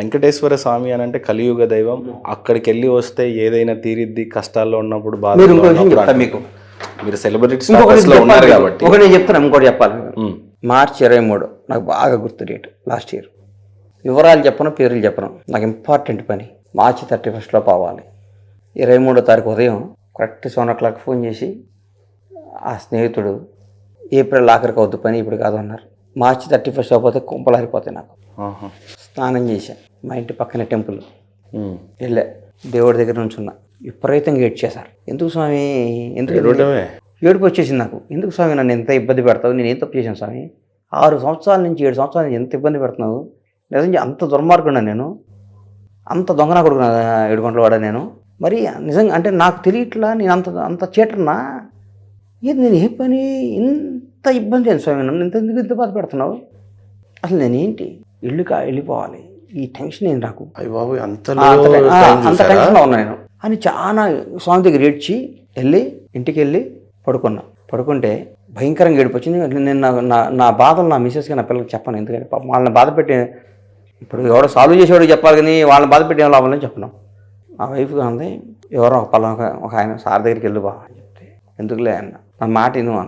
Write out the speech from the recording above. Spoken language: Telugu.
వెంకటేశ్వర స్వామి అని అంటే కలియుగ దైవం. అక్కడికి వెళ్ళి వస్తే ఏదైనా తీరిద్ది, కష్టాల్లో ఉన్నప్పుడు మీరు ఇంకో విషయం చెప్తాను మీకు. మీరు సెలబ్రిటీస్ లో ఉన్నారు కాబట్టి ఒకటి నేను చెప్తాను, ఇంకోటి చెప్పాలి. మార్చి 23 నాకు బాగా గుర్తు డేట్, లాస్ట్ ఇయర్. వివరాలు చెప్పను, పేర్లు చెప్పను, నాకు ఇంపార్టెంట్ పని. మార్చి 31 పోవాలి. 23వ తారీఖు ఉదయం కరెక్ట్ 7 o'clock ఫోన్ చేసి ఆ స్నేహితుడు ఏప్రిల్ ఆఖరికి అవుద్దు పని, ఇప్పుడు కాదు అన్నారు. మార్చి 31 అయిపోతే కుంపలు హరిపోతాయి నాకు. స్నానం చేశాను, మా ఇంటి పక్కనే టెంపుల్ వెళ్ళా, దేవుడి దగ్గర నుంచున్నా. విపరీతంగా ఏడ్చేశారు. ఎందుకు స్వామి, ఎందుకు ఏడుపు వచ్చేసింది నాకు. ఎందుకు స్వామి నన్ను ఎంత ఇబ్బంది పెడతావు, నేను ఏం తప్పు చేశాను స్వామి? 6 సంవత్సరాల నుంచి 7 సంవత్సరాల నుంచి ఎంత ఇబ్బంది పెడుతున్నావు? నిజంగా అంత దుర్మార్గున్నా నేను? అంత దొంగనా కొడుకు 7 గంటలు వాడా నేను? మరి నిజంగా అంటే నాకు తెలియట్లా, నేను అంత చీటర్నా? ఏది నేను ఏ పని ఇంత ఇబ్బంది అయింది స్వామి, నన్ను ఎందుకు బాధ పెడుతున్నావు? అసలు నేనేంటి వెళ్ళిపోవాలి, ఈ టెన్షన్ ఏంటి నాకు? అంత టెన్షన్లో ఉన్నా నేను అని చాలా స్వామి దగ్గర ఏడ్చి ఇంటికి వెళ్ళి పడుకుంటే భయంకరంగా ఏడుపు వచ్చింది. నేను నా బాధలు నా మిస్సెస్గా నా పిల్లలకి చెప్పను, ఎందుకంటే వాళ్ళని బాధ పెట్టి, ఇప్పుడు ఎవడో సాల్వ్ చేసేవాడికి చెప్పాలి కానీ వాళ్ళని బాధ పెట్టి ఏం లాభం చెప్పను. మా వైఫ్గా ఉంది, ఎవరో ఒక ఆయన సార్ దగ్గరికి వెళ్ళి బా అని చెప్తే, ఎందుకులే అన్న, నా మాట విను అన్న.